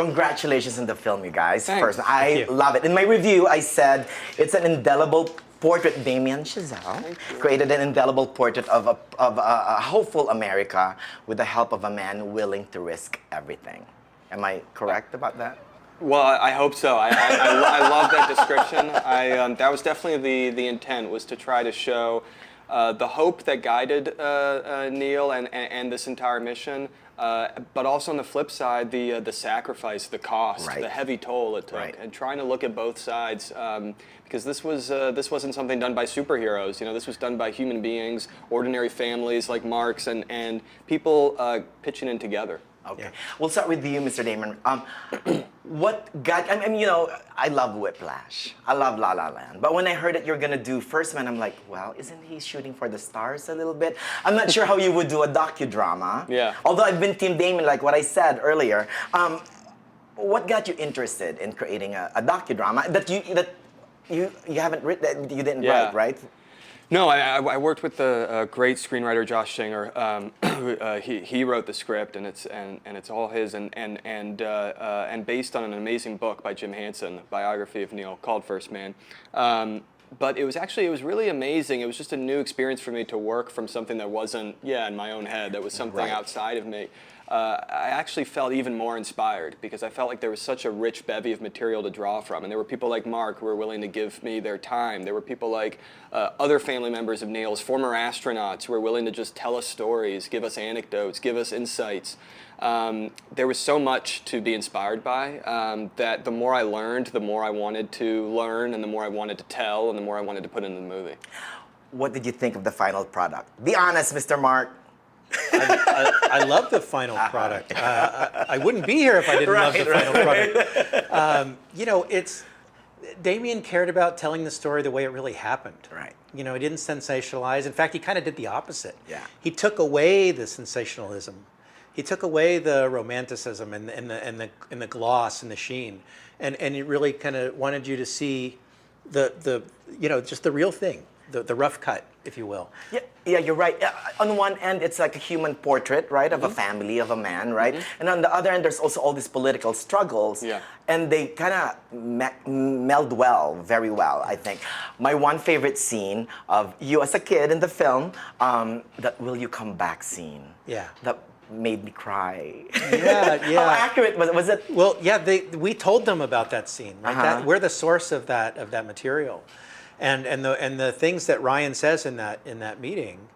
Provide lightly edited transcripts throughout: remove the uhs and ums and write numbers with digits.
Congratulations on the film, you guys. Thanks. First, I love it. In my review, I said it's an indelible portrait. Damien Chazelle created an indelible portrait of a hopeful America with the help of a man willing to risk everything. Am I correct about that? Well, I hope so. I love that description. That was definitely the intent, was to try to show the hope that guided Neil and this entire mission, but also on the flip side, the sacrifice, the cost, the heavy toll it took, and trying to look at both sides, because this wasn't something done by superheroes. You know, this was done by human beings, ordinary families like Mark's, and people pitching in together. Okay, we'll start with you, Mr. Damon. What got? I mean, you know, I love Whiplash. I love La La Land. But when I heard that you're gonna do First Man, I'm like, well, isn't he shooting for the stars a little bit? I'm not sure how you would do a docudrama. Yeah. Although I've been Team Damon, like what I said earlier. What got you interested in creating a docudrama that you haven't written, that you didn't write, right? No, I worked with the great screenwriter Josh Singer. He wrote the script, and it's all his, and based on an amazing book by Jim Hansen, biography of Neil called First Man. But it was really amazing. It was just a new experience for me to work from something that wasn't in my own head. That was something outside of me. I actually felt even more inspired because I felt like there was such a rich bevy of material to draw from, and there were people like Mark who were willing to give me their time. There were people like other family members of Neil's, former astronauts, who were willing to just tell us stories, give us anecdotes, give us insights. There was so much to be inspired by that the more I learned, the more I wanted to learn, and the more I wanted to tell, and the more I wanted to put into the movie. What did you think of the final product? Be honest, Mr. Mark. I love the final product. I wouldn't be here if I didn't love the final product. You know, Damien cared about telling the story the way it really happened. Right. You know, he didn't sensationalize. In fact, he kind of did the opposite. Yeah. He took away the sensationalism. He took away the romanticism and the gloss and the sheen, and he really kind of wanted you to see the you know, just the real thing, the rough cut, if you will. Yeah, you're right. On one end, it's like a human portrait, right, of a family, of a man, right? And on the other end, there's also all these political struggles. Yeah. And they kind of meld very well, I think. My one favorite scene of you as a kid in the film, that "Will You Come Back" scene. Yeah. That made me cry. Yeah. How accurate was it? Well, yeah, we told them about that scene. Right? We're the source of that material. And the things that Ryan says in that meeting,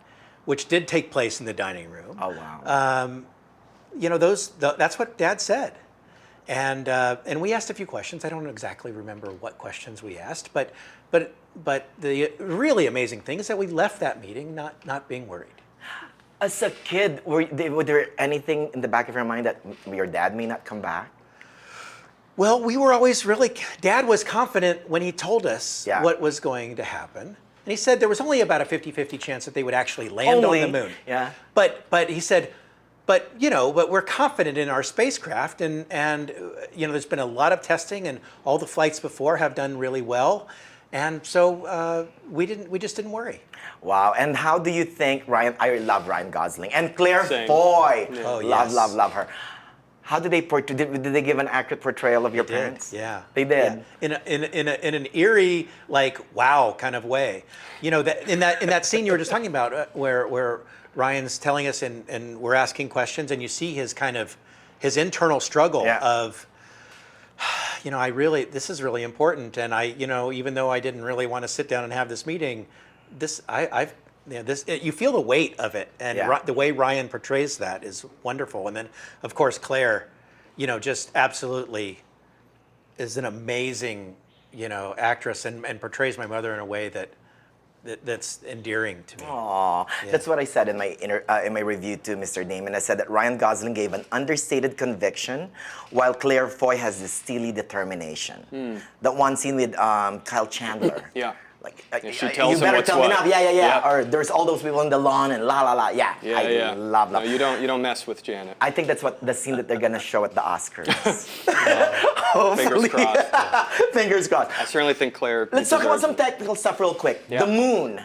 which did take place in the dining room. Oh wow! You know, that's what Dad said, and we asked a few questions. I don't exactly remember what questions we asked, but the really amazing thing is that we left that meeting not being worried. As a kid, were there anything in the back of your mind that your dad may not come back? Well, we were always Dad was confident when he told us what was going to happen. And he said there was only about a 50-50 chance that they would actually land on the moon. Yeah. But he said, but we're confident in our spacecraft, and you know, there's been a lot of testing, and all the flights before have done really well. And so we just didn't worry. Wow. And how do you think I love Ryan Gosling and Claire Same. Foy. Yeah. Oh, yes. Love her. How did they portray? Did they give an accurate portrayal of your parents? Yeah, they did. Yeah. In an eerie, like, wow kind of way. You know, that in that scene you were just talking about, where Ryan's telling us and we're asking questions, and you see his internal struggle of, you know, this is really important, and you know, even though I didn't really want to sit down and have this meeting, you feel the weight of it, and the way Ryan portrays that is wonderful. And then, of course, Claire, you know, just absolutely is an amazing, you know, actress, and portrays my mother in a way that's endearing to me. Aww, that's what I said in my review to Mr. Damon. I said that Ryan Gosling gave an understated conviction, while Claire Foy has this steely determination. That one scene with Kyle Chandler. Yeah. Like, she tells you better him tell me now. Yeah. Yep. Or there's all those people on the lawn and la. I love. No, you don't mess with Janet. I think that's the scene that they're gonna show at the Oscars. Fingers crossed. Fingers crossed. I certainly think Claire. Let's talk about some technical stuff real quick. Yeah. The moon.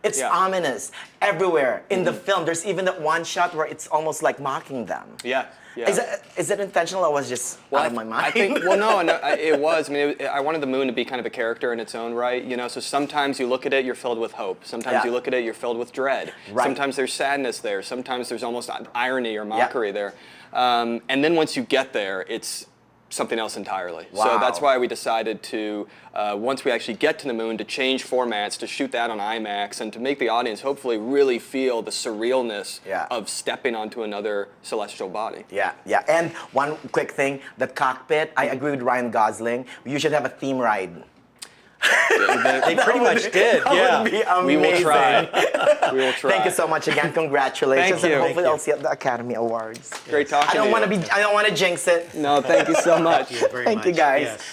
It's ominous everywhere in the film. There's even that one shot where it's almost like mocking them. Yeah. Yeah. Is it intentional or was it just out of my mind? I think, well, no, it was. I mean, I wanted the moon to be kind of a character in its own right, you know. So sometimes you look at it, you're filled with hope. Sometimes you look at it, you're filled with dread. Right. Sometimes there's sadness there. Sometimes there's almost irony or mockery there. And then once you get there, it's something else entirely. Wow. So that's why we decided to, once we actually get to the moon, to change formats, to shoot that on IMAX, and to make the audience hopefully really feel the surrealness of stepping onto another celestial body. Yeah. And one quick thing, the cockpit, I agree with Ryan Gosling. You should have a theme ride. They pretty much did. That would be amazing. We will try. We will try. Thank you so much again. Congratulations. Thank you. And hopefully I'll see you at the Academy Awards. Great talking to you. I don't want to jinx it. No, thank you so much. Very Thank you much. guys. Yes.